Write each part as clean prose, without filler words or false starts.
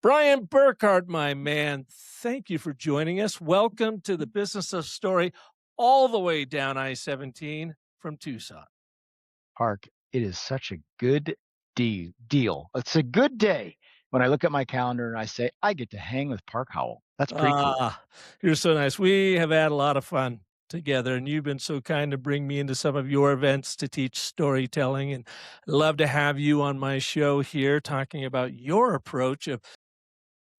Brian Burkhart, my man, thank you for joining us. Welcome to the Business of Story, all the way down I-17 from Tucson. Park, it is such a good deal. It's a good day when I look at my calendar and I say, I get to hang with Park Howell. That's pretty cool. You're so nice. We have had a lot of fun together, and you've been so kind to bring me into some of your events to teach storytelling. And I'd love to have you on my show here talking about your approach of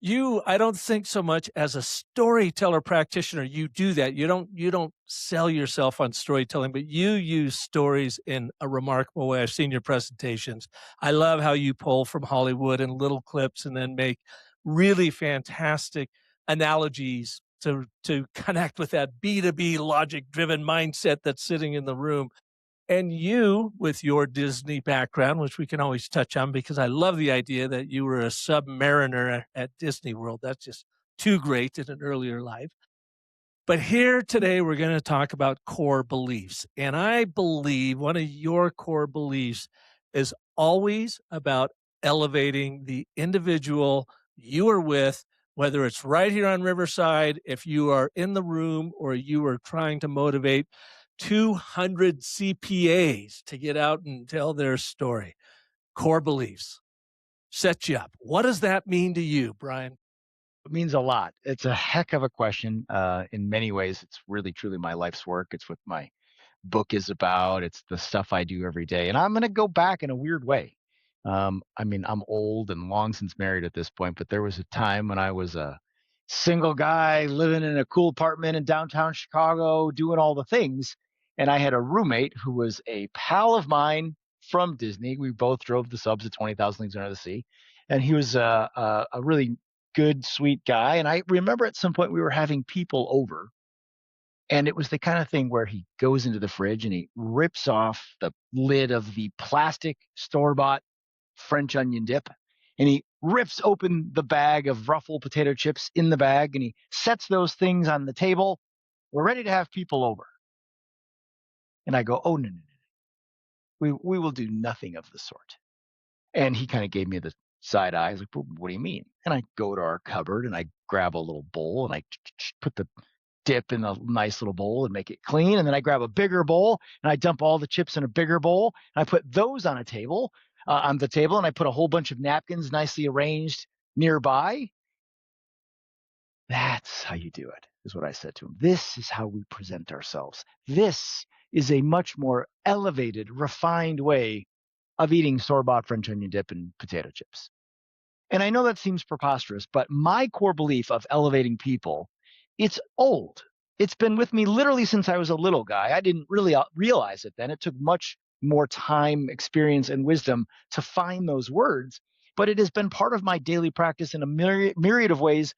I don't think so much as a storyteller practitioner, you do that. You don't sell yourself on storytelling, but you use stories in a remarkable way. I've seen your presentations. I love how you pull from Hollywood and little clips and then make really fantastic analogies to connect with that B2B logic driven mindset that's sitting in the room. And you, with your Disney background, which we can always touch on because I love the idea that you were a submariner at Disney World. That's just too great in an earlier life. But here today, we're going to talk about core beliefs. And I believe one of your core beliefs is always about elevating the individual you are with, whether it's right here on Riverside, if you are in the room or you are trying to motivate 200 CPAs to get out and tell their story. Core beliefs set you up. What does that mean to you, Brian? It means a lot. It's a heck of a question. In many ways, it's really, truly my life's work. It's what my book is about. It's the stuff I do every day. And I'm going to go back in a weird way. I'm old and long since married at this point, but there was a time when I was a single guy living in a cool apartment in downtown Chicago, doing all the things. And I had a roommate who was a pal of mine from Disney. We both drove the subs at 20,000 Leagues Under the Sea. And he was a really good, sweet guy. And I remember at some point we were having people over. And it was the kind of thing where he goes into the fridge and he rips off the lid of the plastic store-bought French onion dip. And he rips open the bag of Ruffle potato chips in the bag and he sets those things on the table. We're ready to have people over. And I go, oh, no. We will do nothing of the sort. And he kind of gave me the side eye. I was like, what do you mean? And I go to our cupboard and I grab a little bowl and I put the dip in a nice little bowl and make it clean. And then I grab a bigger bowl and I dump all the chips in a bigger bowl. And I put those on the table and I put a whole bunch of napkins nicely arranged nearby. That's how you do it, is what I said to him. This is how we present ourselves. This is a much more elevated, refined way of eating store-bought French onion dip and potato chips. And I know that seems preposterous, but my core belief of elevating people, it's old. It's been with me literally since I was a little guy. I didn't really realize it then. It took much more time, experience, and wisdom to find those words, but it has been part of my daily practice in a myriad of ways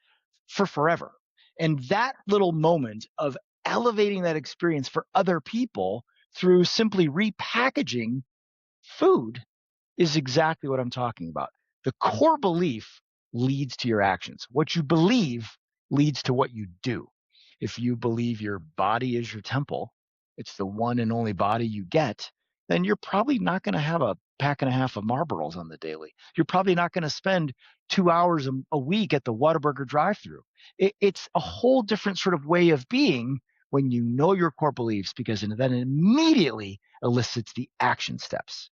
for forever. And that little moment of elevating that experience for other people through simply repackaging food is exactly what I'm talking about. The core belief leads to your actions. What you believe leads to what you do. If you believe your body is your temple, it's the one and only body you get, then you're probably not going to have a pack and a half of Marlboros on the daily. You're probably not going to spend 2 hours a week at the Whataburger drive-thru. It's a whole different sort of way of being when you know your core beliefs, because then it immediately elicits the action steps.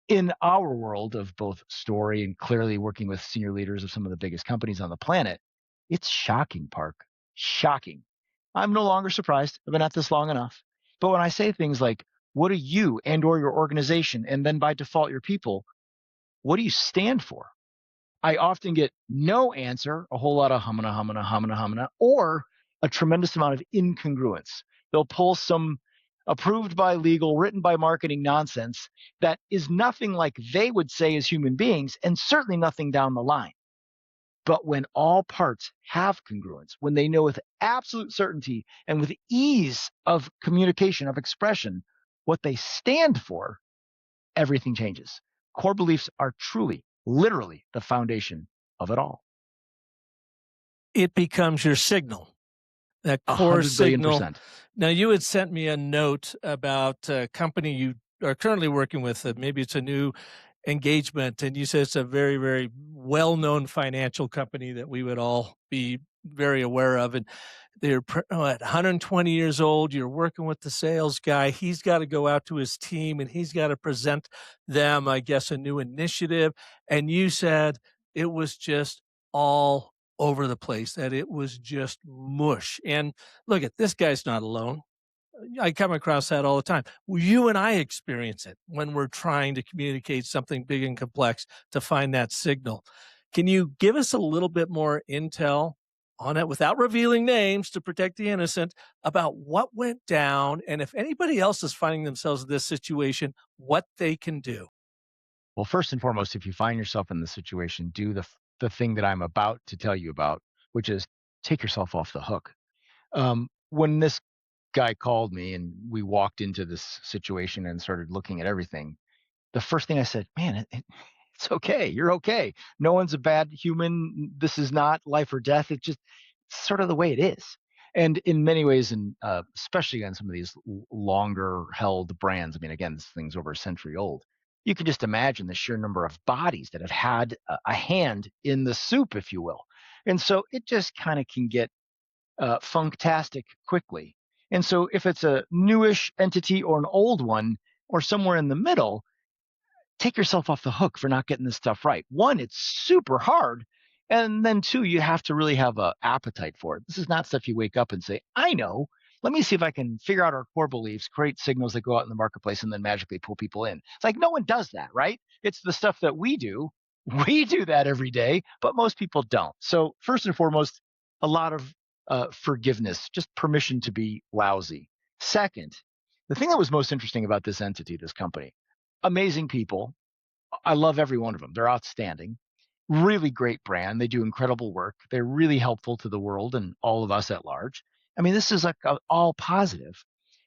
In our world of both story and clearly working with senior leaders of some of the biggest companies on the planet, it's shocking, Park. Shocking. I'm no longer surprised. I've been at this long enough. But when I say things like, what do you and or your organization, and then by default your people, what do you stand for? I often get no answer, a whole lot of humana, or a tremendous amount of incongruence. They'll pull some approved by legal, written by marketing nonsense that is nothing like they would say as human beings, and certainly nothing down the line. But when all parts have congruence, when they know with absolute certainty and with ease of communication, of expression, what they stand for, everything changes. Core beliefs are truly, literally the foundation of it all. It becomes your signal. That core 100 billion signal. percent. Now, you had sent me a note about a company you are currently working with. Maybe it's a new engagement, and you said it's a very, very well-known financial company that we would all be very aware of, and they're 120 years old. You're working with the sales guy. He's got to go out to his team and he's got to present them, I guess, a new initiative. And you said it was just all over the place, that it was just mush. And look, at this guy's not alone. I come across that all the time. Well, you and I experience it when we're trying to communicate something big and complex to find that signal. Can you give us a little bit more intel on it without revealing names to protect the innocent about what went down and if anybody else is finding themselves in this situation, what they can do? Well, first and foremost, if you find yourself in this situation, do the thing that I'm about to tell you about, which is take yourself off the hook. When this guy called me and we walked into this situation and started looking at everything, the first thing I said, man, it's okay. You're okay. No one's a bad human. This is not life or death. It's just sort of the way it is. And in many ways, and especially on some of these longer held brands, I mean, again, this thing's over a century old. You can just imagine the sheer number of bodies that have had a hand in the soup, if you will. And so it just kind of can get funktastic quickly. And so if it's a newish entity or an old one or somewhere in the middle, take yourself off the hook for not getting this stuff right. One, it's super hard. And then two, you have to really have an appetite for it. This is not stuff you wake up and say, I know. Let me see if I can figure out our core beliefs, create signals that go out in the marketplace, and then magically pull people in. It's like no one does that, right? It's the stuff that we do. We do that every day, but most people don't. So first and foremost, a lot of forgiveness, just permission to be lousy. Second, the thing that was most interesting about this entity, this company, amazing people. I love every one of them. They're outstanding. Really great brand. They do incredible work. They're really helpful to the world and all of us at large. I mean, this is like all positive.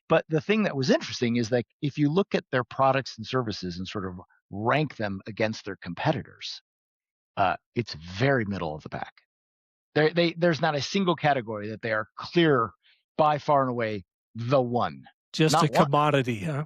But the thing that was interesting is that if you look at their products and services and sort of rank them against their competitors, it's very middle of the pack. There's not a single category that they are clear by far and away the one. Just Not a one. commodity, huh?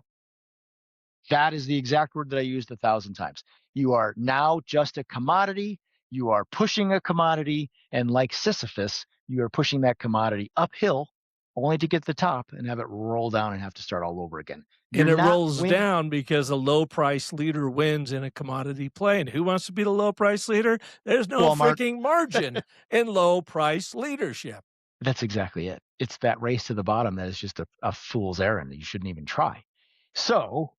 That is the exact word that I used 1,000 times. You are now just a commodity. You are pushing a commodity. And like Sisyphus, you are pushing that commodity uphill only to get to the top and have it roll down and have to start all over again. And it rolls down because a low price leader wins in a commodity play. And who wants to be the low price leader? There's no Walmart. freaking margin in low price leadership. That's exactly it. It's that race to the bottom that is just a fool's errand that you shouldn't even try. So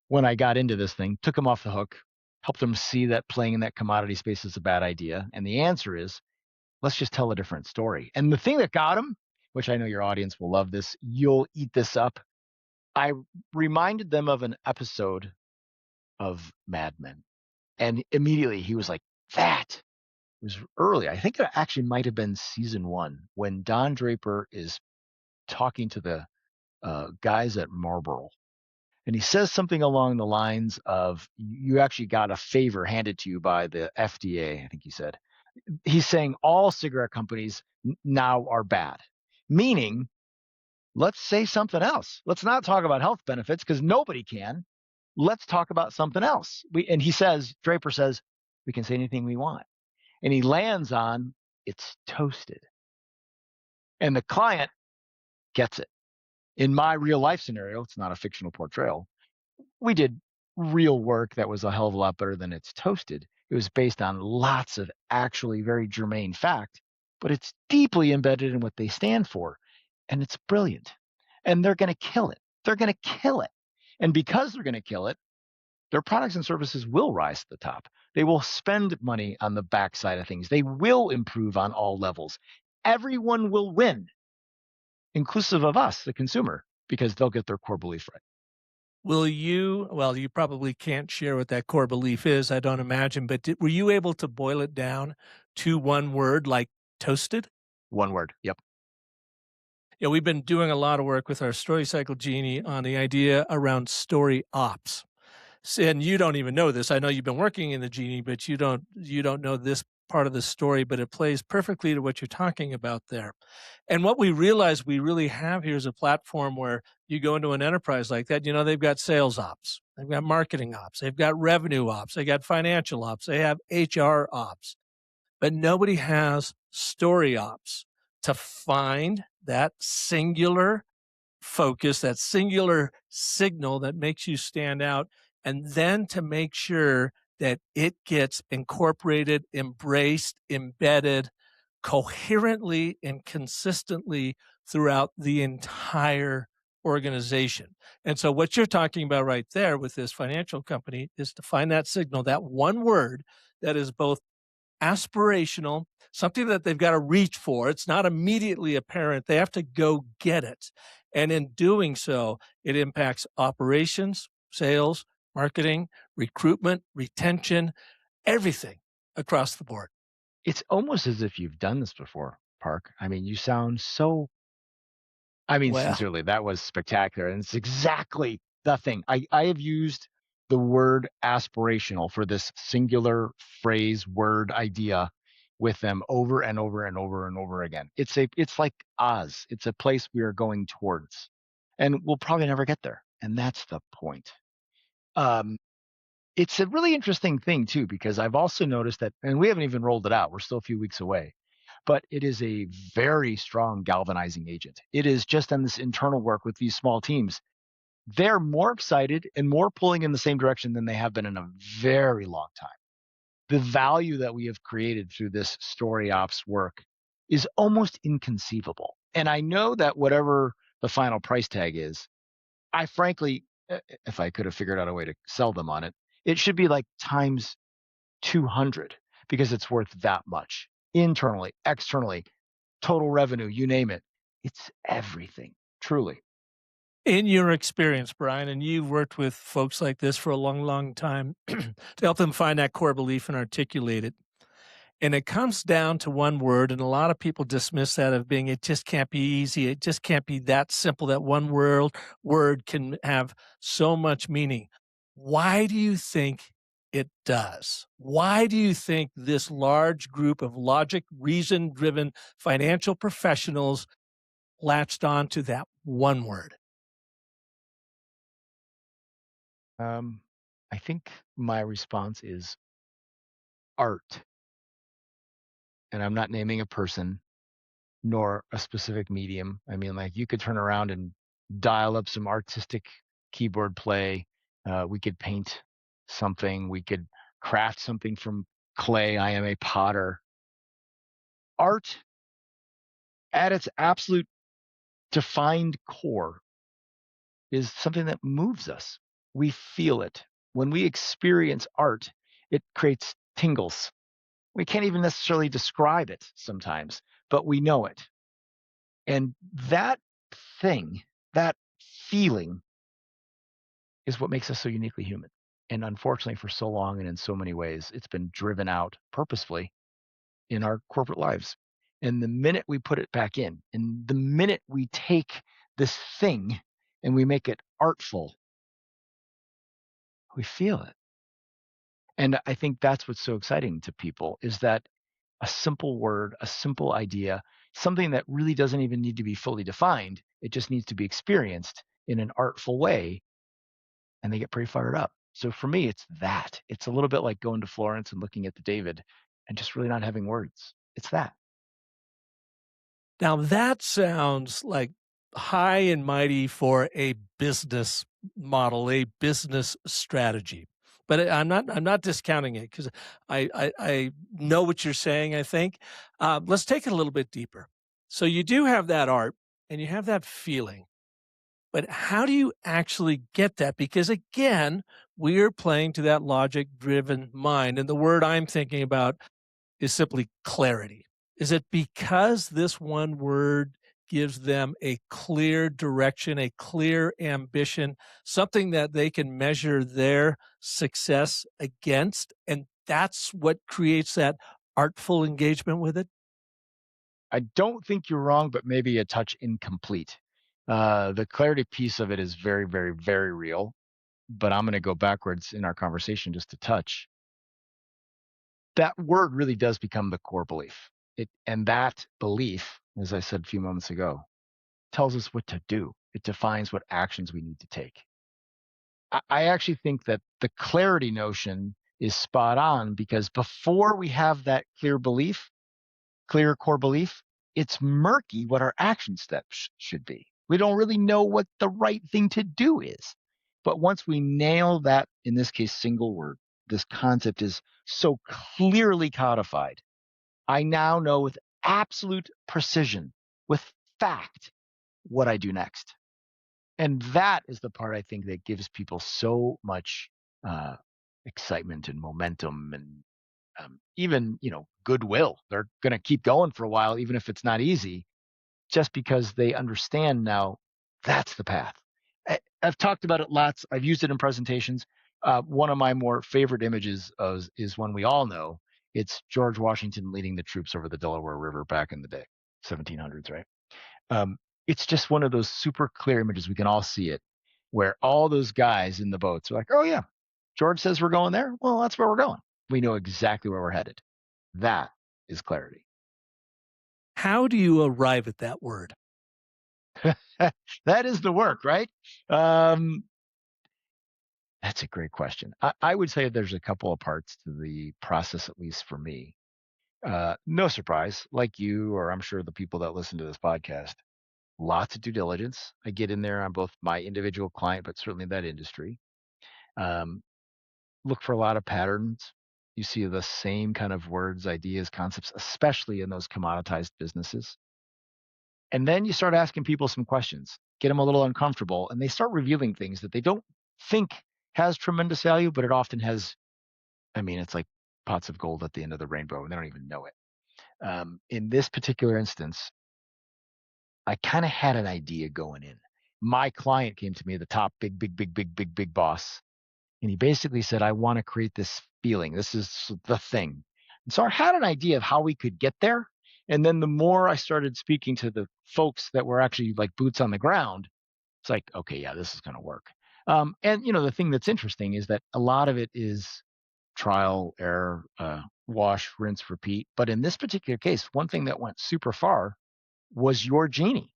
when I got into this thing, took them off the hook, helped them see that playing in that commodity space is a bad idea. And the answer is, let's just tell a different story. And the thing that got them, which I know your audience will love this, you'll eat this up. I reminded them of an episode of Mad Men. And immediately he was like, that. It was early. I think it actually might have been season 1 when Don Draper is talking to the guys at Marlboro. And he says something along the lines of, you actually got a favor handed to you by the FDA, I think he said. He's saying all cigarette companies now are bad, meaning let's say something else. Let's not talk about health benefits because nobody can. Let's talk about something else. And he says, Draper says, we can say anything we want. And he lands on, it's toasted. And the client gets it. In my real life scenario, it's not a fictional portrayal. We did real work that was a hell of a lot better than it's toasted. It was based on lots of actually very germane fact, but it's deeply embedded in what they stand for. And it's brilliant. And they're going to kill it. They're going to kill it. And because they're going to kill it, their products and services will rise to the top. They will spend money on the backside of things. They will improve on all levels. Everyone will win, inclusive of us, the consumer, because they'll get their core belief right. Will you, well, you probably can't share what that core belief is, I don't imagine, but were you able to boil it down to one word, like toasted? One word, yep. Yeah, we've been doing a lot of work with our Story Cycle Genie on the idea around story ops. And you don't even know this. I know you've been working in the Genie, but you don't know this part of the story, but it plays perfectly to what you're talking about there. And what we realize we really have here is a platform where you go into an enterprise like that, they've got sales ops they've got marketing ops, they've got revenue ops, they got financial ops, they have HR ops, but nobody has story ops to find that singular focus, that singular signal that makes you stand out, and then to make sure that it gets incorporated, embraced, embedded coherently and consistently throughout the entire organization. And so, what you're talking about right there with this financial company is to find that signal, that one word that is both aspirational, something that they've got to reach for. It's not immediately apparent. They have to go get it. And in doing so, it impacts operations, sales, marketing, recruitment, retention, everything across the board. It's almost as if you've done this before, Park. I mean, you sound so, I mean, Well, sincerely, that was spectacular. And it's exactly the thing. I have used the word aspirational for this singular phrase, word, idea with them over and over and over and over again. It's like Oz. It's a place we are going towards. And we'll probably never get there. And that's the point. Um, it's a really interesting thing too, because I've also noticed that, and we haven't even rolled it out. We're still a few weeks away, but it is a very strong galvanizing agent. It is just in this internal work with these small teams. They're more excited and more pulling in the same direction than they have been in a very long time. The value that we have created through this story ops work is almost inconceivable. And I know that whatever the final price tag is, I frankly, if I could have figured out a way to sell them on it, it should be like times 200 because it's worth that much internally, externally, total revenue, you name it. It's everything, truly. in your experience, Brian, and you've worked with folks like this for a long, long time to help them find that core belief and articulate it. And it comes down to one word, and a lot of people dismiss that of being it just can't be easy. It just can't be that simple. That one word can have so much meaning. Why do you think it does? Why do you think this large group of logic, reason driven financial professionals latched on to that one word? Um, I think my response is art. And I'm not naming a person nor a specific medium. I mean, like you could turn around and dial up some artistic keyboard play. We could paint something. We could craft something from clay. I am a potter. Art at its absolute defined core is something that moves us. We feel it. When we experience art, it creates tingles. We can't even necessarily describe it sometimes, but we know it. And that thing, that feeling is what makes us so uniquely human. And unfortunately, for so long and in so many ways, it's been driven out purposefully in our corporate lives. And the minute we put it back in, and the minute we take this thing and we make it artful, we feel it. And I think that's what's so exciting to people is that a simple word, a simple idea, something that really doesn't even need to be fully defined, it just needs to be experienced in an artful way, and they get pretty fired up. So for me, it's that. It's a little bit like going to Florence and looking at the David and just really not having words. It's that. Now that sounds like high and mighty for a business model, a business strategy. But I'm not discounting it because I know what you're saying, I think. Let's take it a little bit deeper. So you do have that art and you have that feeling, but how do you actually get that? Because again, we're playing to that logic driven mind. And the word I'm thinking about is simply clarity. Is it because this one word gives them a clear direction, a clear ambition, something that they can measure their success against? And that's what creates that artful engagement with it? I don't think you're wrong, but maybe a touch incomplete. The clarity piece of it is very, very, very real. But I'm going to go backwards in our conversation just a touch. That word really does become the core belief. And that belief, as I said a few moments ago, tells us what to do. It defines what actions we need to take. I actually think that the clarity notion is spot on, because before we have that clear core belief, it's murky what our action steps should be. We don't really know what the right thing to do is. But once we nail that, in this case, single word, this concept is so clearly codified. I now know with absolute precision, with fact, what I do next. And that is the part I think that gives people so much uh, excitement and momentum, and even, goodwill. They're going to keep going for a while, even if it's not easy, just because they understand now that's the path. I've talked about it lots. I've used it in presentations. One of my more favorite images is one we all know. It's George Washington leading the troops over the Delaware River back in the day, 1700s, right? Um, it's just one of those super clear images. We can all see it, where all those guys in the boats are like, oh, yeah, George says we're going there. Well, that's where we're going. We know exactly where we're headed. That is clarity. How do you arrive at that word? That is the work, right? Um, that's a great question. I would say there's a couple of parts to the process, at least for me. No surprise, like you, or I'm sure the people that listen to this podcast, lots of due diligence. I get in there on both my individual client, but certainly that industry. Um, Look for a lot of patterns. You see the same kind of words, ideas, concepts, especially in those commoditized businesses. And then you start asking people some questions, get them a little uncomfortable, and they start revealing things that they don't think has tremendous value, but it often has. I mean, it's like pots of gold at the end of the rainbow, and they don't even know it. In this particular instance, I kind of had an idea going in. My client came to me, the top big boss, and he basically said, I want to create this feeling. This is the thing. And so I had an idea of how we could get there. And then the more I started speaking to the folks that were actually like boots on the ground, it's like, okay, yeah, this is going to work. And the thing that's interesting is that a lot of it is trial, error, wash, rinse, repeat. But in this particular case, one thing that went super far was your genie.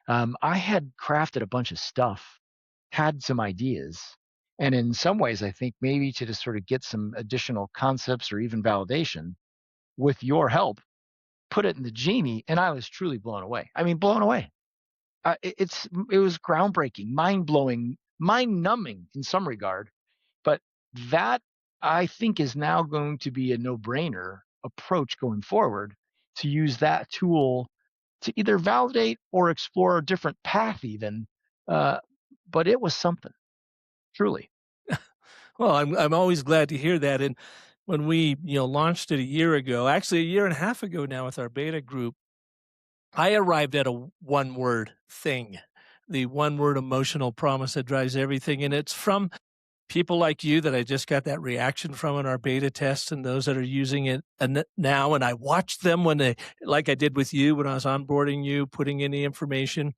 I had crafted a bunch of stuff, had some ideas, and in some ways, I think maybe to just sort of get some additional concepts or even validation with your help, put it in the genie, and I was truly blown away. I mean, blown away. It was groundbreaking, mind blowing, mind numbing in some regard, but that I think is now going to be a no brainer approach going forward, to use that tool to either validate or explore a different path, even. Uh, but it was something, truly. Well, I'm always glad to hear that. And when we launched it a year ago, actually a year and a half ago now with our beta group, I arrived at a one word thing, the one word emotional promise that drives everything. And it's from people like you that I just got that reaction from in our beta test, and those that are using it now. And I watched them when they, like I did with you when I was onboarding you, putting in the information.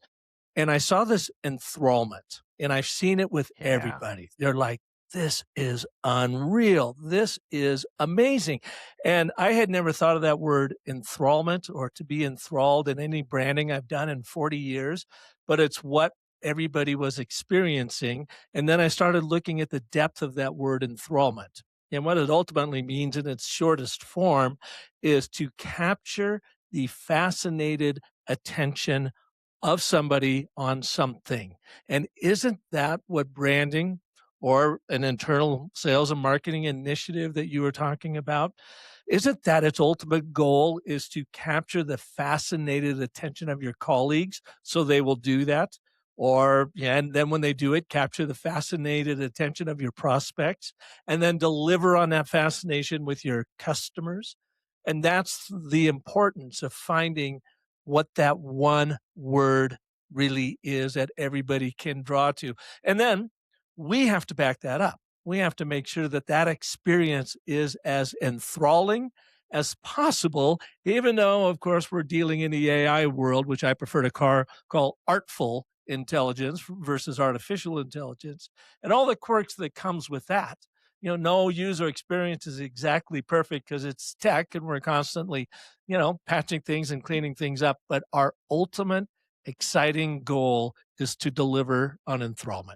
And I saw this enthrallment, and I've seen it with Yeah. everybody. They're like, this is unreal. This is amazing. And I had never thought of that word enthrallment, or to be enthralled in any branding I've done in 40 years, but it's what everybody was experiencing. And then I started looking at the depth of that word enthrallment. And what it ultimately means in its shortest form is to capture the fascinated attention of somebody on something. And isn't that what branding or an internal sales and marketing initiative that you were talking about? Isn't that its ultimate goal, is to capture the fascinated attention of your colleagues so they will do that? Or, yeah, and then when they do it, capture the fascinated attention of your prospects, and then deliver on that fascination with your customers. And that's the importance of finding what that one word really is that everybody can draw to. And then we have to back that up. We have to make sure that that experience is as enthralling as possible, even though, of course, we're dealing in the AI world, which I prefer to call artful intelligence versus artificial intelligence, and all the quirks that comes with that. No user experience is exactly perfect because it's tech and we're constantly, patching things and cleaning things up. But our ultimate exciting goal is to deliver on enthrallment.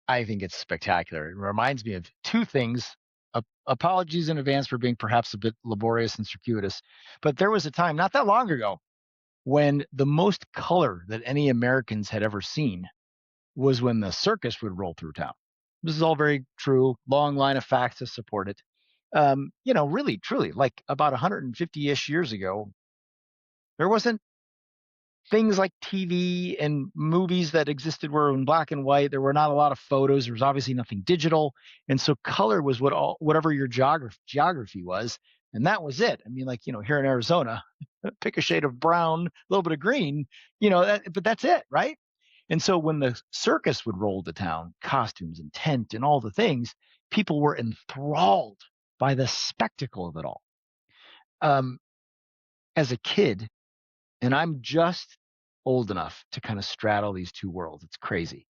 I think it's spectacular. It reminds me of two things. Apologies in advance for being perhaps a bit laborious and circuitous, but there was a time not that long ago when the most color that any Americans had ever seen was when the circus would roll through town. This is all very true, long line of facts to support it. Really, truly, like about 150-ish years ago, there wasn't things like TV and movies that existed were in black and white. There were not a lot of photos. There was obviously nothing digital. And so color was whatever your geography was. And that was it. I mean, like, here in Arizona, pick a shade of brown, a little bit of green, but that's it, right? And so when the circus would roll to town, costumes and tent and all the things, people were enthralled by the spectacle of it all. As a kid, and I'm just old enough to kind of straddle these two worlds. It's crazy.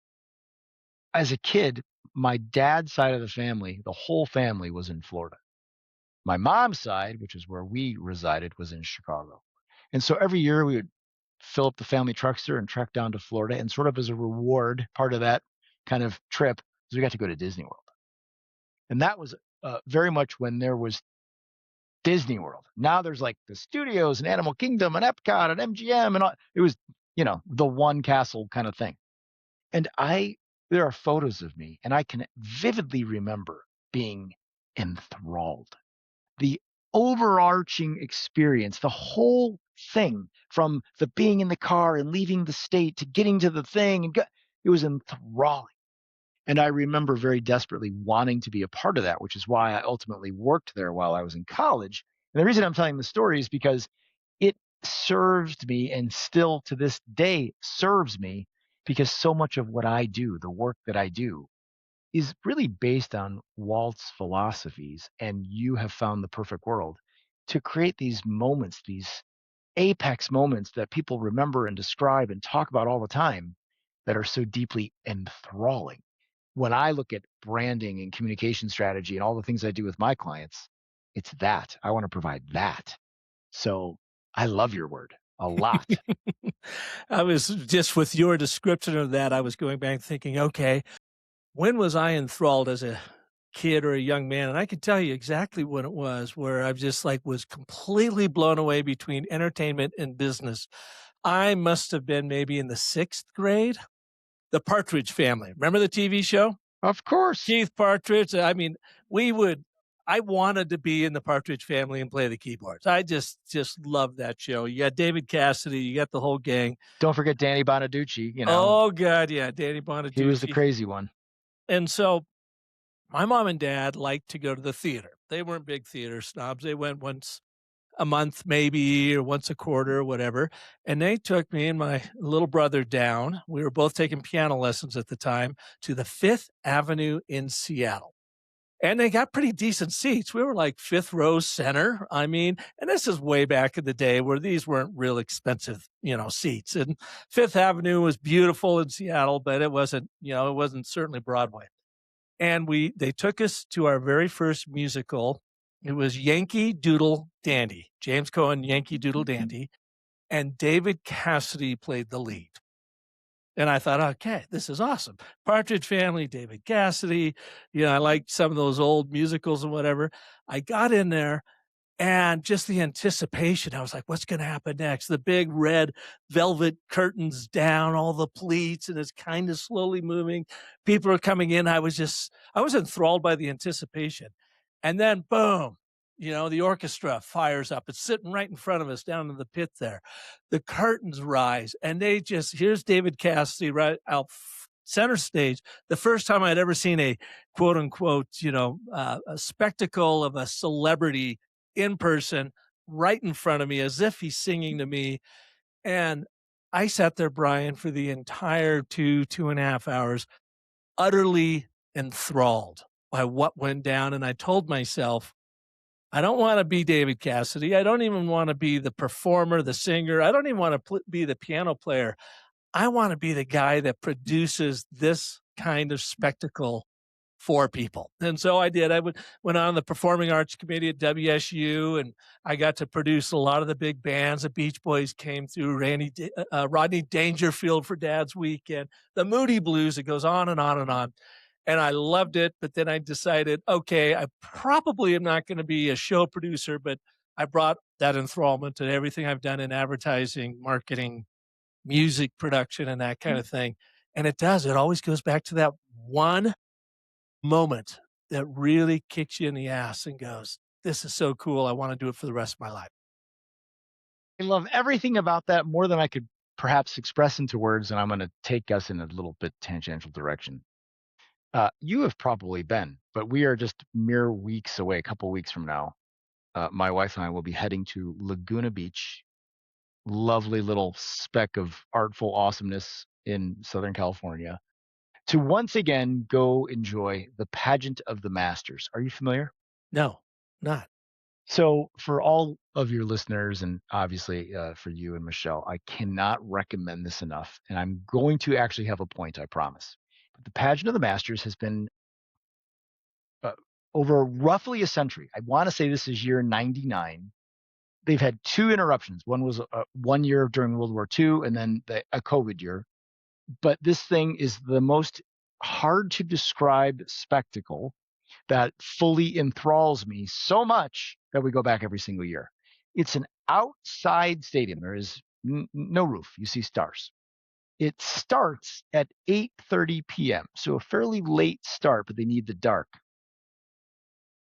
As a kid, my dad's side of the family, the whole family was in Florida. My mom's side, which is where we resided, was in Chicago. And so every year we would fill up the family truckster and trek down to Florida. And sort of as a reward, part of that kind of trip is we got to go to Disney World. And that was very much when there was Disney World. Now there's like the studios and Animal Kingdom and Epcot and MGM and all. It was, the one castle kind of thing. And there are photos of me and I can vividly remember being enthralled. The overarching experience, the whole thing from the being in the car and leaving the state to getting to the thing, it was enthralling. And I remember very desperately wanting to be a part of that, which is why I ultimately worked there while I was in college. And the reason I'm telling the story is because it served me and still to this day serves me, because so much of what I do, the work that I do, is really based on Walt's philosophies. And you have found the perfect world to create these moments, these apex moments that people remember and describe and talk about all the time, that are so deeply enthralling. When I look at branding and communication strategy and all the things I do with my clients, it's that. I want to provide that. So I love your word a lot. I was just, with your description of that, I was going back thinking, okay, when was I enthralled as a kid or a young man? And I could tell you exactly when it was, where I just was completely blown away between entertainment and business. I must have been maybe in the 6th grade. The Partridge Family. Remember the TV show? Of course. Keith Partridge. I mean, I wanted to be in the Partridge Family and play the keyboards. I just loved that show. You got David Cassidy, you got the whole gang. Don't forget Danny Bonaducci, Oh, God, yeah, Danny Bonaducci. He was the crazy one. And so my mom and dad liked to go to the theater. They weren't big theater snobs. They went once a month maybe, or once a quarter, or whatever. And they took me and my little brother down. We were both taking piano lessons at the time, to the 5th Avenue in Seattle. And they got pretty decent seats. We were like 5th row center. I mean, and this is way back in the day where these weren't real expensive, seats. And 5th Avenue was beautiful in Seattle, but it wasn't certainly Broadway. And they took us to our very first musical. It was Yankee Doodle Dandy, James Cohen, Yankee Doodle Dandy, and David Cassidy played the lead. And I thought, okay, this is awesome. Partridge Family, David Cassidy. I liked some of those old musicals and whatever. I got in there, and just the anticipation, I was like, what's going to happen next? The big red velvet curtains down, all the pleats, and it's kind of slowly moving. People are coming in. I was enthralled by the anticipation. And then, boom, the orchestra fires up. It's sitting right in front of us down in the pit there. The curtains rise, and here's David Cassidy right out center stage. The first time I'd ever seen a quote unquote, a spectacle of a celebrity in person right in front of me, as if he's singing to me. And I sat there, Brian, for the entire 2.5 hours, utterly enthralled by what went down. And I told myself, I don't want to be David Cassidy. I don't even want to be the performer, the singer. I don't even want to be the piano player. I want to be the guy that produces this kind of spectacle for people. And so I did. I went on the Performing Arts Committee at WSU, and I got to produce a lot of the big bands. The Beach Boys came through, Rodney Dangerfield for Dad's Weekend, the Moody Blues. It goes on and on and on. and I loved it, but then I decided, okay, I probably am not gonna be a show producer, but I brought that enthrallment to everything I've done in advertising, marketing, music production, and that kind of thing, and it always goes back to that one moment that really kicks you in the ass and goes, "This is so cool, I wanna do it for the rest of my life." I love everything about that more than I could perhaps express into words, and I'm going to take us in a little bit tangential direction. You have probably been, but we are just mere weeks away, a couple weeks from now. My wife and I will be heading to Laguna Beach, lovely little speck of artful awesomeness in Southern California, to once again go enjoy the pageant of the Masters. Are you familiar? No, not. So, for all of your listeners, and obviously for you and Michelle, I cannot recommend this enough. And I'm going to actually have a point, I promise. But the pageant of the Masters has been uh, over roughly a century. I want to say this is year 99. They've had two interruptions. One was 1 year during World War II, and then a COVID year. But this thing is the most hard to describe spectacle that fully enthralls me so much that we go back every single year. It's an outside stadium. There is no roof. You see stars. It starts at 8:30 p.m. So a fairly late start, but they need the dark.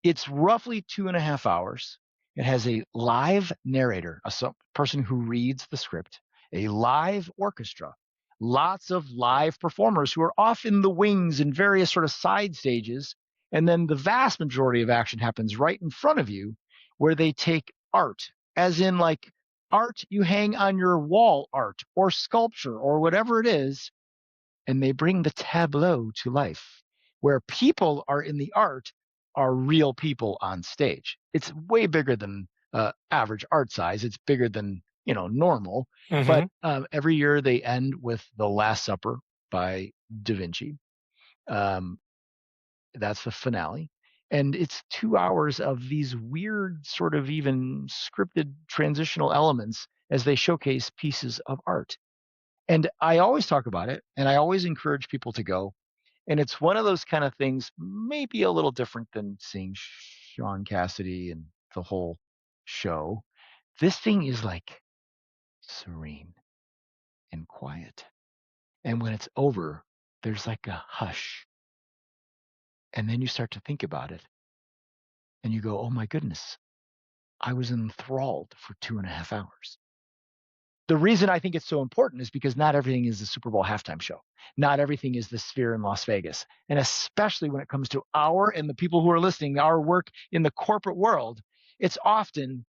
It's roughly 2.5 hours. It has a live narrator, a person who reads the script, a live orchestra, lots of live performers who are off in the wings in various sort of side stages. And then the vast majority of action happens right in front of you, where they take art, as in like art you hang on your wall art or sculpture or whatever it is, and they bring the tableau to life. Where people are in the art are real people on stage. It's way bigger than average art size. It's bigger than normal. But Mhm. every year they end with The Last Supper by Da Vinci. Um, that's the finale. And it's 2 hours of these weird, sort of even scripted transitional elements as they showcase pieces of art. And I always talk about it, and I always encourage people to go. And it's one of those kind of things, maybe a little different than seeing Sean Cassidy and the whole show. This thing is like serene and quiet. And when it's over, there's like a hush. And then you start to think about it and you go, oh my goodness, I was enthralled for 2.5 hours. The reason I think it's so important is because not everything is the Super Bowl halftime show. Not everything is the Sphere in Las Vegas. And especially when it comes to our and the people who are listening, our work in the corporate world, it's often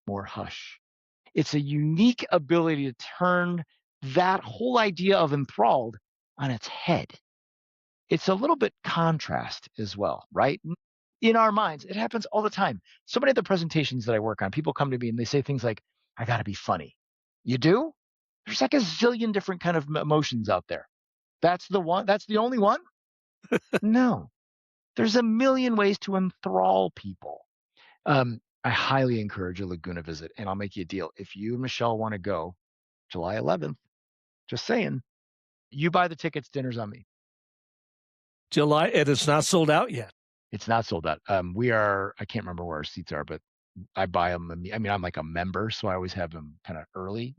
more hush. It's a unique ability to turn that whole idea of enthralled on its head. It's a little bit contrast as well, right? In our minds, it happens all the time. So many of the presentations that I work on, people come to me and they say things like, I got to be funny. You do? There's like a zillion different kind of emotions out there. That's the one. That's the only one? No. There's a million ways to enthrall people. I highly encourage a Laguna visit, and I'll make you a deal. If you and Michelle want to go July 11th, just saying, you buy the tickets, dinner's on me. July, and it's not sold out yet. It's not sold out. I can't remember where our seats are, but I buy them. I mean, I'm like a member, so I always have them kind of early,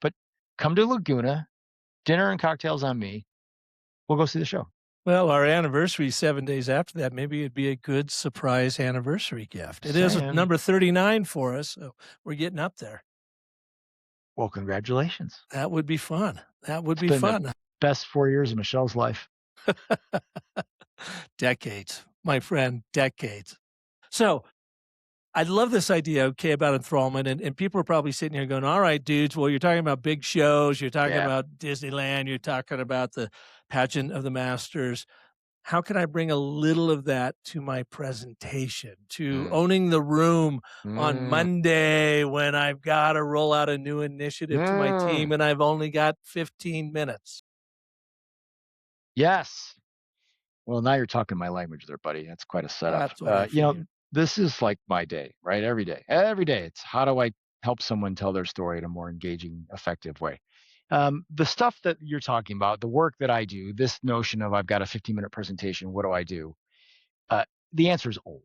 but come to Laguna, dinner and cocktails on me. We'll go see the show. Well, our anniversary is 7 days after that. Maybe it'd be a good surprise anniversary gift. It is Saying. number 39 for us, so we're getting up there. Well, congratulations. That would be fun. That would It's be been fun. the best 4 years of Michelle's life. Decades, my friend, decades. So I love this idea, okay, about enthrallment. And people are probably sitting here going, all right, dudes, well, you're talking about big shows. You're talking about Disneyland. You're talking about the pageant of the Masters. How can I bring a little of that to my presentation, to owning the room on Monday when I've got to roll out a new initiative to my team and I've only got 15 minutes? Yes. Well, now you're talking my language there, buddy. That's quite a setup. That's what I figured. This is like my day, right? Every day. Every day. It's how do I help someone tell their story in a more engaging, effective way? The stuff that you're talking about, the work that I do, this notion of I've got a 15-minute presentation, what do I do? Uh, the answer is old,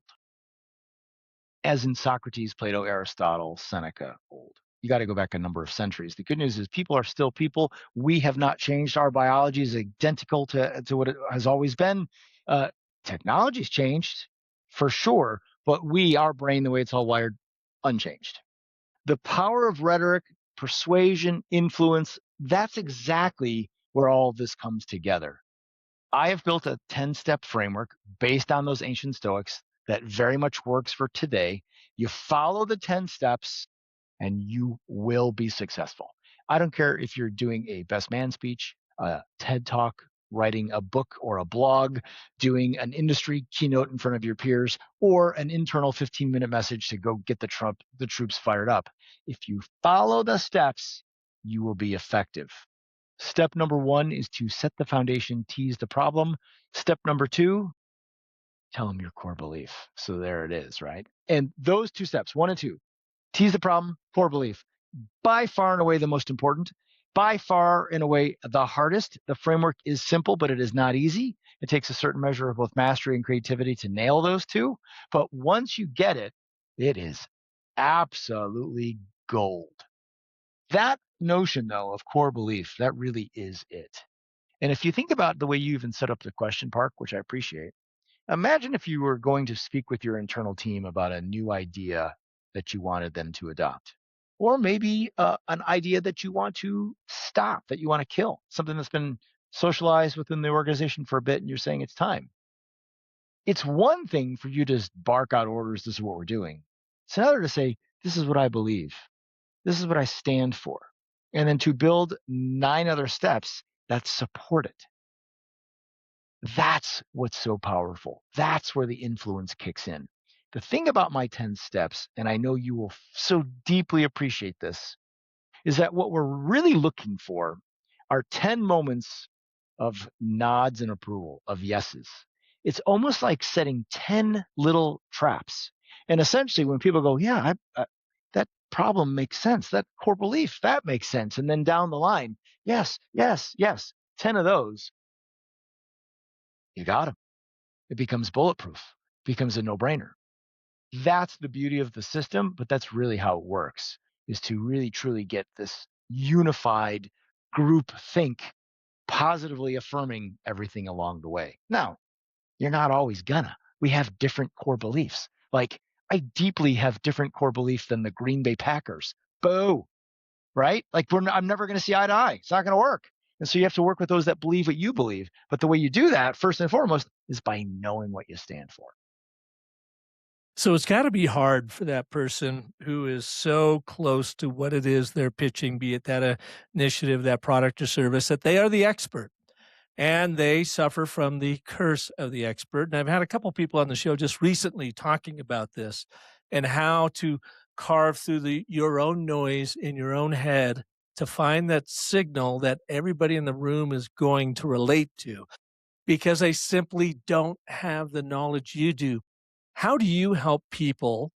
as in Socrates, Plato, Aristotle, Seneca, old. You got to go back a number of centuries. The good news is people are still people. We have not changed. Our biology is identical to what it has always been. Uh, Technology's changed for sure, but our brain, the way it's all wired, unchanged. The power of rhetoric, persuasion, influence, that's exactly where all of this comes together. I have built a 10-step framework based on those ancient Stoics that very much works for today. You follow the 10 steps and you will be successful. I don't care if you're doing a best man speech, a TED talk, writing a book or a blog, doing an industry keynote in front of your peers, or an internal 15-minute message to go get the troops fired up. If you follow the steps, you will be effective. Step number 1 is to set the foundation, tease the problem. Step number 2, tell them your core belief. So there it is, right? And those 2 steps, 1 and 2, tease the problem, core belief, by far and away the most important, by far in a way the hardest. The framework is simple, but it is not easy. It takes a certain measure of both mastery and creativity to nail those 2. But once you get it, it is absolutely gold. That notion, though, of core belief, that really is it. And if you think about the way you even set up the question, Park, which I appreciate, imagine if you were going to speak with your internal team about a new idea that you wanted them to adopt, or maybe an idea that you want to stop, that you want to kill, something that's been socialized within the organization for a bit, and you're saying it's time. It's one thing for you to bark out orders, this is what we're doing. It's another to say, this is what I believe. This is what I stand for. And then to build 9 other steps that support it. That's what's so powerful. That's where the influence kicks in. The thing about my 10 steps, and I know you will so deeply appreciate this, is that what we're really looking for are 10 moments of nods and approval, of yeses. It's almost like setting 10 little traps. And essentially, when people go, yeah, that problem makes sense, that core belief, that makes sense. And then down the line, yes, yes, yes, 10 of those, you got them. It becomes bulletproof, becomes a no-brainer. That's the beauty of the system, but that's really how it works, is to really truly get this unified group think, positively affirming everything along the way. Now, you're not always gonna. We have different core beliefs. Like, I deeply have different core beliefs than the Green Bay Packers. Boo, right? Like, I'm never going to see eye to eye. It's not going to work. And so you have to work with those that believe what you believe. But the way you do that, first and foremost, is by knowing what you stand for. So it's got to be hard for that person who is so close to what it is they're pitching, be it that initiative, that product or service, that they are the expert and they suffer from the curse of the expert. And I've had a couple people on the show just recently talking about this and how to carve through your own noise in your own head to find that signal that everybody in the room is going to relate to because they simply don't have the knowledge you do. How do you help people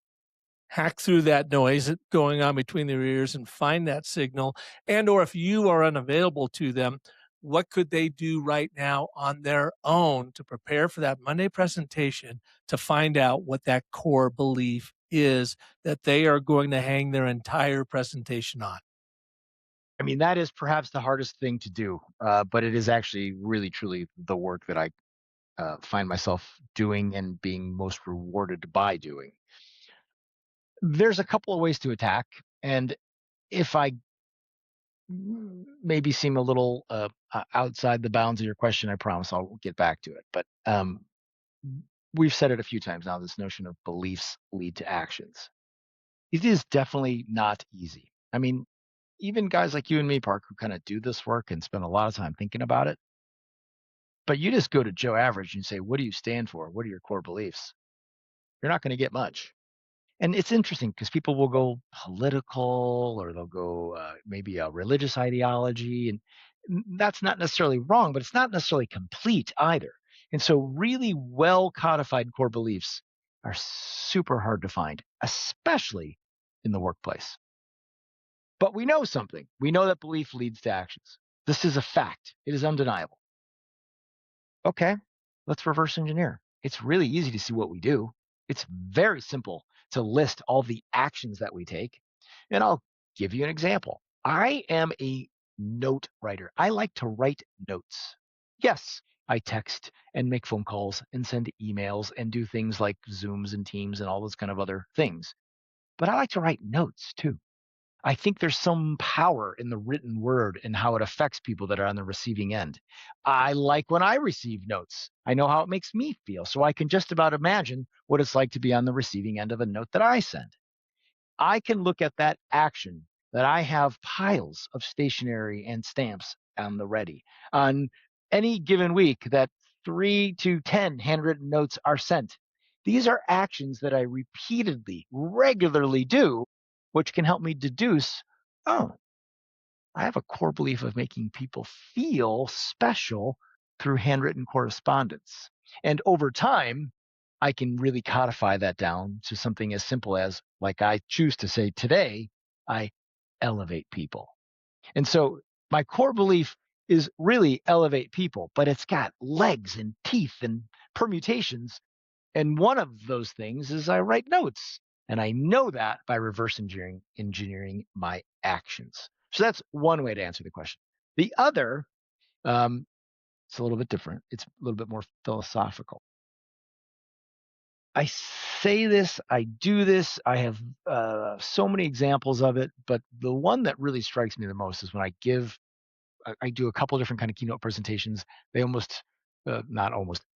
hack through that noise going on between their ears and find that signal? And or if you are unavailable to them, what could they do right now on their own to prepare for that Monday presentation to find out what that core belief is that they are going to hang their entire presentation on? I mean, that is perhaps the hardest thing to do, but it is actually really, truly the work that I find myself doing and being most rewarded by doing. There's a couple of ways to attack. And if I maybe seem a little outside the bounds of your question, I promise I'll get back to it. But we've said it a few times now, this notion of beliefs lead to actions. It is definitely not easy. I mean, even guys like you and me, Park, who kind of do this work and spend a lot of time thinking about it, but you just go to Joe Average and say, what do you stand for? What are your core beliefs? You're not going to get much. And it's interesting because people will go political or they'll go maybe a religious ideology. And that's not necessarily wrong, but it's not necessarily complete either. And so really well codified core beliefs are super hard to find, especially in the workplace. But we know something. We know that belief leads to actions. This is a fact. It is undeniable. Okay, let's reverse engineer. It's really easy to see what we do. It's very simple to list all the actions that we take. And I'll give you an example. I am a note writer. I like to write notes. Yes, I text and make phone calls and send emails and do things like Zooms and Teams and all those kind of other things. But I like to write notes too. I think there's some power in the written word and how it affects people that are on the receiving end. I like when I receive notes. I know how it makes me feel. So I can just about imagine what it's like to be on the receiving end of a note that I send. I can look at that action that I have piles of stationery and stamps on the ready. On any given week, that 3 to 10 handwritten notes are sent. These are actions that I repeatedly, regularly do, which can help me deduce, oh, I have a core belief of making people feel special through handwritten correspondence. And over time, I can really codify that down to something as simple as, like I choose to say today, I elevate people. And so my core belief is really elevate people, but it's got legs and teeth and permutations. And one of those things is I write notes. And I know that by reverse engineering my actions. So that's one way to answer the question. The other, it's a little bit different. It's a little bit more philosophical. I say this, I do this, I have so many examples of it, but the one that really strikes me the most is when I do a couple different kind of keynote presentations. They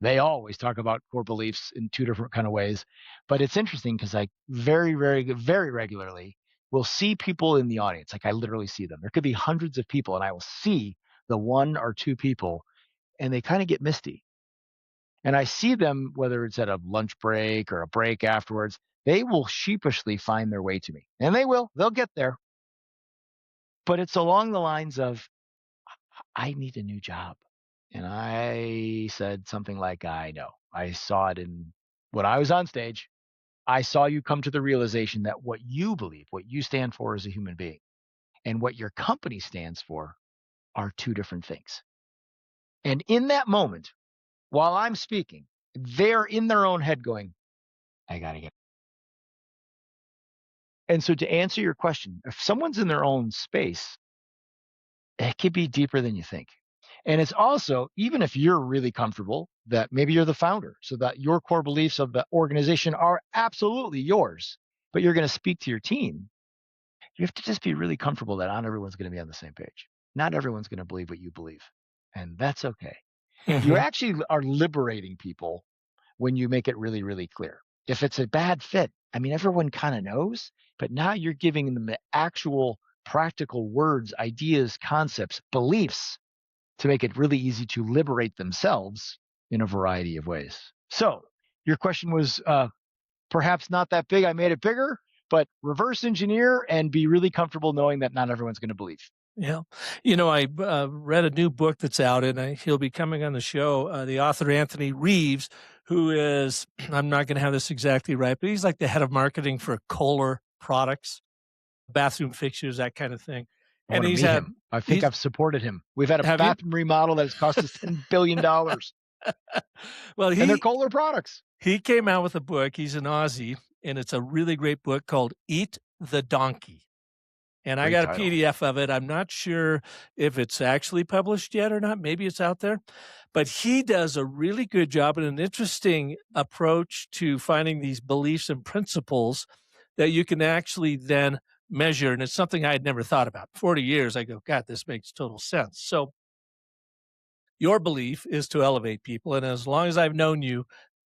they always talk about core beliefs in two different kind of ways. But it's interesting because I very, very, very regularly will see people in the audience. Like I literally see them. There could be hundreds of people and I will see the one or two people and they kind of get misty. And I see them, whether it's at a lunch break or a break afterwards, they will sheepishly find their way to me. And they'll get there. But it's along the lines of, I need a new job. And I said something like, I know. I saw it when I was on stage. I saw you come to the realization that what you believe, what you stand for as a human being, and what your company stands for are two different things. And in that moment, while I'm speaking, they're in their own head going, I got to get. And so to answer your question, if someone's in their own space, it could be deeper than you think. And it's also, even if you're really comfortable that maybe you're the founder, so that your core beliefs of the organization are absolutely yours, but you're going to speak to your team, you have to just be really comfortable that not everyone's going to be on the same page. Not everyone's going to believe what you believe. And that's okay. You actually are liberating people when you make it really, really clear. If it's a bad fit, I mean, everyone kind of knows, but now you're giving them the actual practical words, ideas, concepts, beliefs to make it really easy to liberate themselves in a variety of ways. So your question was perhaps not that big. I made it bigger, but reverse engineer and be really comfortable knowing that not everyone's going to believe. Yeah. I read a new book that's out, and he'll be coming on the show, the author Anthony Reeves, who is, I'm not going to have this exactly right, but he's like the head of marketing for Kohler products, bathroom fixtures, that kind of thing. And he's had him. I think I've supported him. We've had a bathroom remodel that has cost us $10 billion. Well, and they're Kohler products. He came out with a book. He's an Aussie, and it's a really great book called Eat the Donkey. And I got a PDF of it. I'm not sure if it's actually published yet or not. Maybe it's out there. But he does a really good job and an interesting approach to finding these beliefs and principles that you can actually then measure. And it's something I had never thought about. 40 years, I go, God, this makes total sense. So your belief is to elevate people. And as long as I've known you,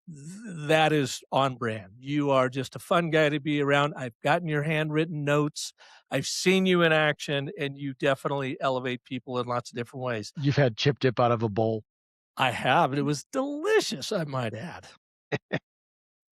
that is on brand. You are just a fun guy to be around. I've gotten your handwritten notes. I've seen you in action, and you definitely elevate people in lots of different ways. You've had chip dip out of a bowl. I have, and it was delicious, I might add.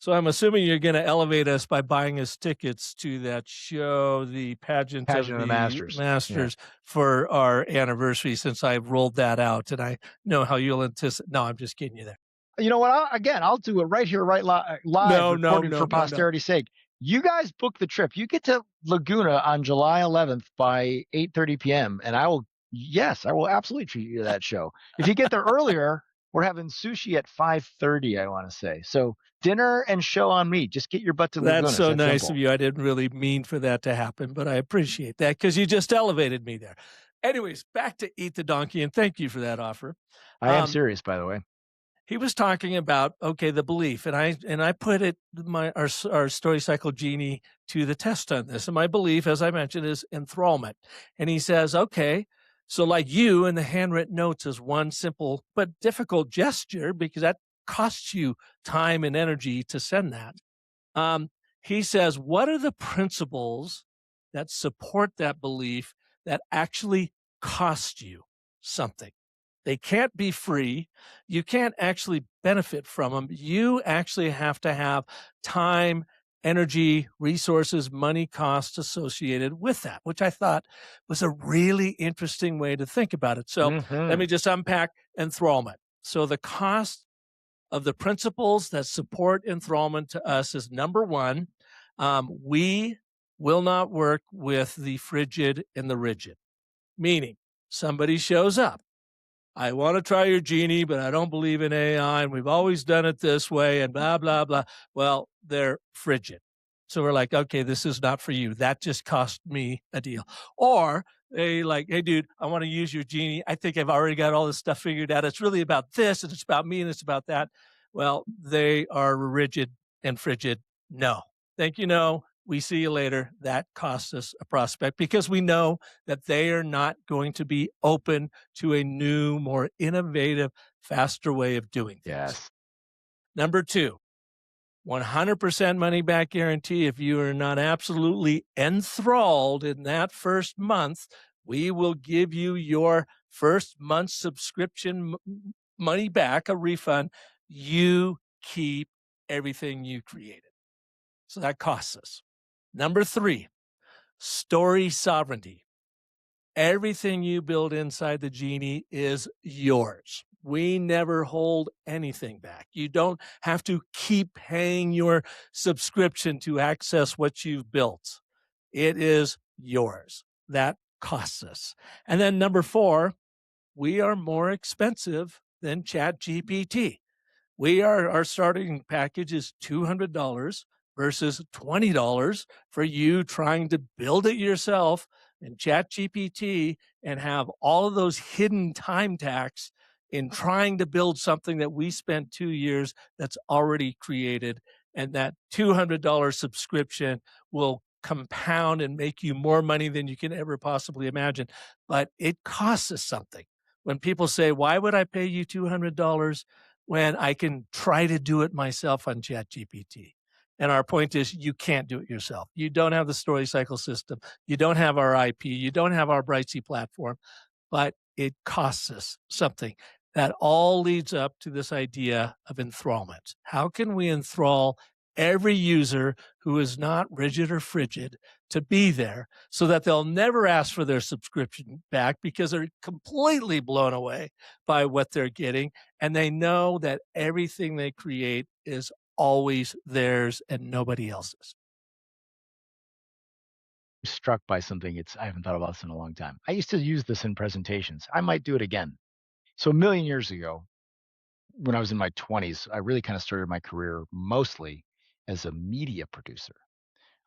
So I'm assuming you're going to elevate us by buying us tickets to that show, the Pageant of the Masters for our anniversary, since I've rolled that out, and I know how you'll anticipate. No, I'm just kidding you there. You know what? I'll do it right here, right live, recorded for posterity's sake. you guys book the trip. You get to Laguna on July 11th by 8:30 p.m. and I will absolutely treat you to that show. If you get there earlier, we're having sushi at 5:30, I want to say. So dinner and show on me. Just get your butt to That's Laguna. It's so that nice simple. of you. I didn't really mean for that to happen, but I appreciate that because you just elevated me there. Anyways, back to Eat the Donkey, and thank you for that offer. I am serious, by the way. He was talking about, okay, the belief, and I put our story cycle genie to the test on this. And my belief, as I mentioned, is enthrallment. And he says, okay, so like you and the handwritten notes is one simple but difficult gesture because that costs you time and energy to send that. He says, what are the principles that support that belief that actually cost you something? They can't be free. You can't actually benefit from them. You actually have to have time, energy, resources, money costs associated with that, which I thought was a really interesting way to think about it. So let me just unpack enthrallment. So the cost of the principles that support enthrallment to us is number one, we will not work with the frigid and the rigid, meaning somebody shows up. I want to try your genie, but I don't believe in AI, and we've always done it this way, and blah, blah, blah. Well, they're frigid. So we're like, okay, this is not for you. That just cost me a deal. Or they like, hey, dude, I want to use your genie. I think I've already got all this stuff figured out. It's really about this, and it's about me, and it's about that. Well, they are rigid and frigid. No. Thank you, no. We see you later. That costs us a prospect because we know that they are not going to be open to a new, more innovative, faster way of doing things. Yes. Number two, 100% money back guarantee. If you are not absolutely enthralled in that first month, we will give you your first month's subscription money back, a refund. You keep everything you created. So that costs us. Number three, story sovereignty. Everything you build inside the genie is yours. We never hold anything back. You don't have to keep paying your subscription to access what you've built. It is yours. That costs us. And then number four, we are more expensive than ChatGPT. Our starting package is $200 versus $20 for you trying to build it yourself in ChatGPT and have all of those hidden time tax in trying to build something that we spent 2 years that's already created. And that $200 subscription will compound and make you more money than you can ever possibly imagine. But it costs us something. When people say, why would I pay you $200? When I can try to do it myself on ChatGPT. And our point is you can't do it yourself. You don't have the story cycle system. You don't have our IP. You don't have our Brightsea platform, but it costs us something. That all leads up to this idea of enthrallment. How can we enthrall every user who is not rigid or frigid to be there so that they'll never ask for their subscription back because they're completely blown away by what they're getting. And they know that everything they create is always theirs and nobody else's. Struck by something. I haven't thought about this in a long time. I used to use this in presentations. I might do it again. So a million years ago, when I was in my 20s, I really kind of started my career mostly as a media producer.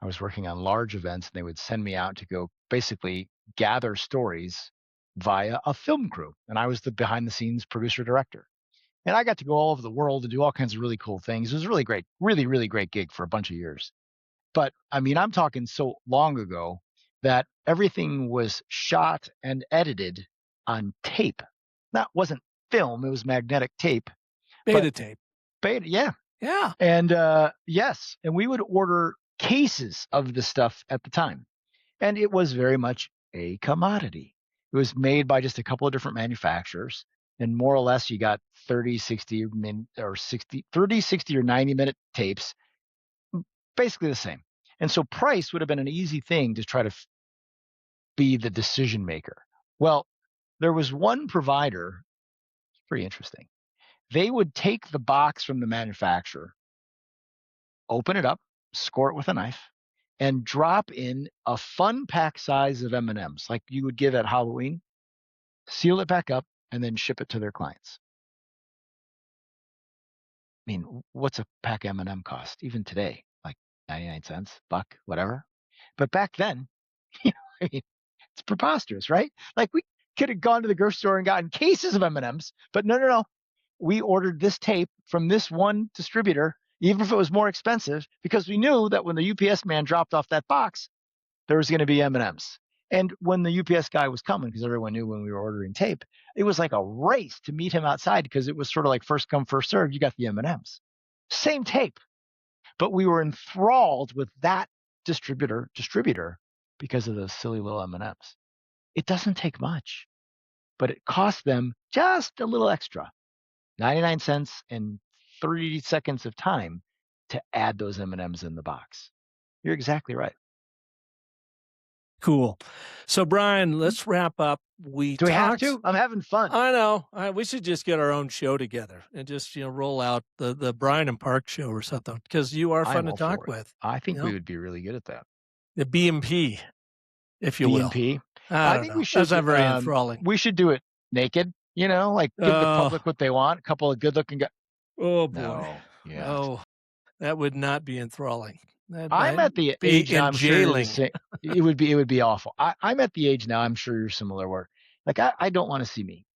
I was working on large events, and they would send me out to go basically gather stories via a film crew. And I was the behind the scenes producer director. And I got to go all over the world and do all kinds of really cool things. It was really great, really, really great gig for a bunch of years. But I mean, I'm talking so long ago that everything was shot and edited on tape. That wasn't film, it was magnetic tape. Beta tape. Beta, yeah. Yeah. And yes, and we would order cases of the stuff at the time. And it was very much a commodity. It was made by just a couple of different manufacturers. And more or less, you got 30, 60, or 60, 30, 60, or 90-minute tapes, basically the same. And so price would have been an easy thing to try to be the decision maker. Well, there was one provider, pretty interesting. They would take the box from the manufacturer, open it up, score it with a knife, and drop in a fun pack size of M&Ms like you would give at Halloween, seal it back up, and then ship it to their clients. I mean, what's a pack M&M cost? Even today, like 99 cents, buck, whatever. But back then, I mean, it's preposterous, right? Like we could have gone to the grocery store and gotten cases of M&Ms, but no. We ordered this tape from this one distributor, even if it was more expensive, because we knew that when the UPS man dropped off that box, there was going to be M&Ms. And when the UPS guy was coming, because everyone knew when we were ordering tape, it was like a race to meet him outside because it was sort of like first come, first serve. You got the M&Ms. Same tape. But we were enthralled with that distributor because of those silly little M&Ms. It doesn't take much, but it costs them just a little extra, 99 cents and 30 seconds of time to add those M&Ms in the box. You're exactly right. Cool. So, Brian, let's wrap up. Do we have to? I'm having fun. I know. We should just get our own show together and just roll out the Brian and Park show or something, because you are fun to talk with. I think we would be really good at that. The B&P, if you will. B&P. I think we should. That's not very enthralling. We should do it naked. Like give the public what they want. A couple of good-looking guys. Oh boy. No. Yeah. Oh, that would not be enthralling. I'm at the age now. I'm jailing. Sure it would be awful. I'm at the age now. I'm sure you're similar. Where like I don't want to see me.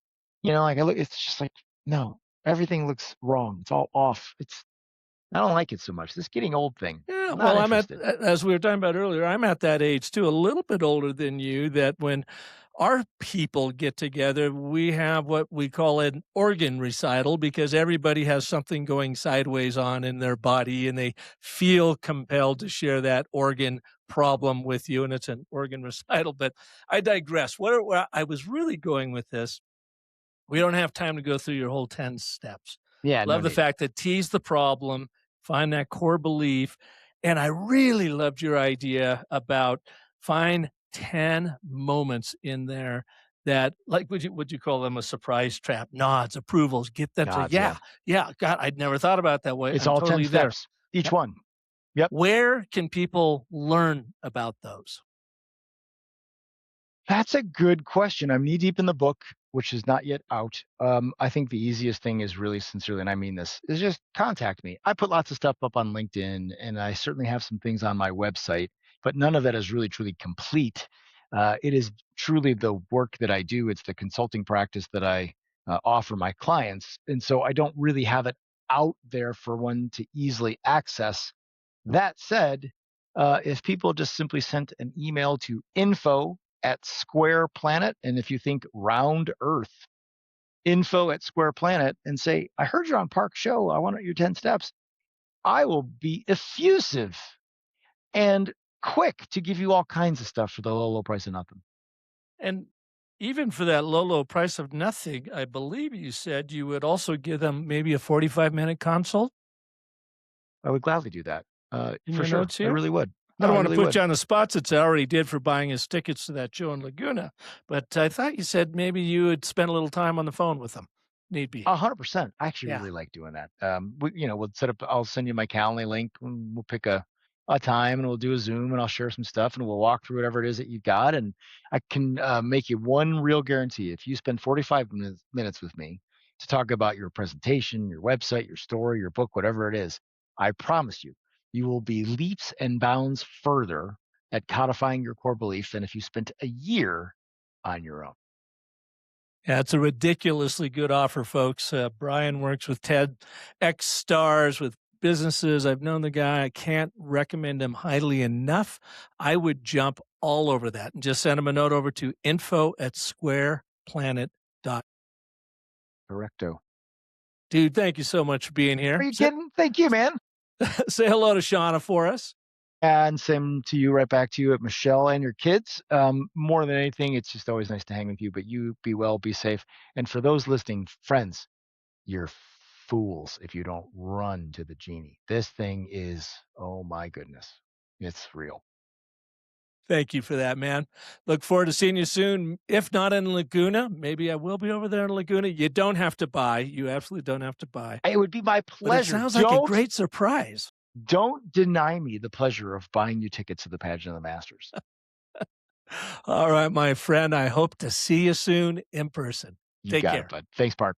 Like I look. It's just like no. Everything looks wrong. It's all off. I don't like it so much. This getting old thing. Yeah. Well, as we were talking about earlier, I'm at that age too. A little bit older than you. That when our people get together, we have what we call an organ recital, because everybody has something going sideways on in their body and they feel compelled to share that organ problem with you. And it's an organ recital, but I digress. Where I was really going with this, we don't have time to go through your whole 10 steps. Yeah. Love the fact that tease the problem, find that core belief. And I really loved your idea about find 10 moments in there that, like, would you call them a surprise trap? Nods, approvals, get them to, yeah. God, I'd never thought about that way. It's all totally 10 steps, each one. Yep. Where can people learn about those? That's a good question. I'm knee deep in the book, which is not yet out. I think the easiest thing is really sincerely, and I mean this, is just contact me. I put lots of stuff up on LinkedIn, and I certainly have some things on my website, but none of that is really truly complete. It is truly the work that I do. It's the consulting practice that I offer my clients. And so I don't really have it out there for one to easily access. That said, if people just simply sent an email to info@Square Planet, and if you think round Earth, info@Square Planet, and say, I heard you're on Park Show, I want your 10 steps, I will be effusive and quick to give you all kinds of stuff for the low price of nothing. And even for that low price of nothing, I believe you said you would also give them maybe a 45-minute consult. I would gladly do that. For sure. I really would. I don't want to put you on the spot, since I already did for buying his tickets to that show in Laguna, but I thought you said maybe you would spend a little time on the phone with them. Need be. 100%. I actually really like doing that. We'll set up, I'll send you my Calendly link, and we'll pick a time, and we'll do a Zoom, and I'll share some stuff, and we'll walk through whatever it is that you've got. And I can make you one real guarantee. If you spend 45 minutes with me to talk about your presentation, your website, your story, your book, whatever it is, I promise you, you will be leaps and bounds further at codifying your core beliefs than if you spent a year on your own. Yeah, it's a ridiculously good offer, folks. Brian works with TEDx stars, with businesses. I've known the guy. I can't recommend him highly enough. I would jump all over that and just send him a note over to info@squareplanet.com. Correcto. Dude, thank you so much for being here. Are you kidding? Thank you, man. Say hello to Shauna for us. And same to you, right back to you, at Michelle and your kids. More than anything, it's just always nice to hang with you, but you be well, be safe. And for those listening, friends, you're fools if you don't run to the genie. This thing is, oh my goodness, it's real. Thank you for that, man. Look forward to seeing you soon. If not in Laguna, maybe I will be over there in Laguna. You don't have to buy. You absolutely don't have to buy. It would be my pleasure. But it sounds like a great surprise. Don't deny me the pleasure of buying you tickets to the pageant of the Masters. All right, my friend. I hope to see you soon in person. You Take got it, care. bud. Thanks, Park.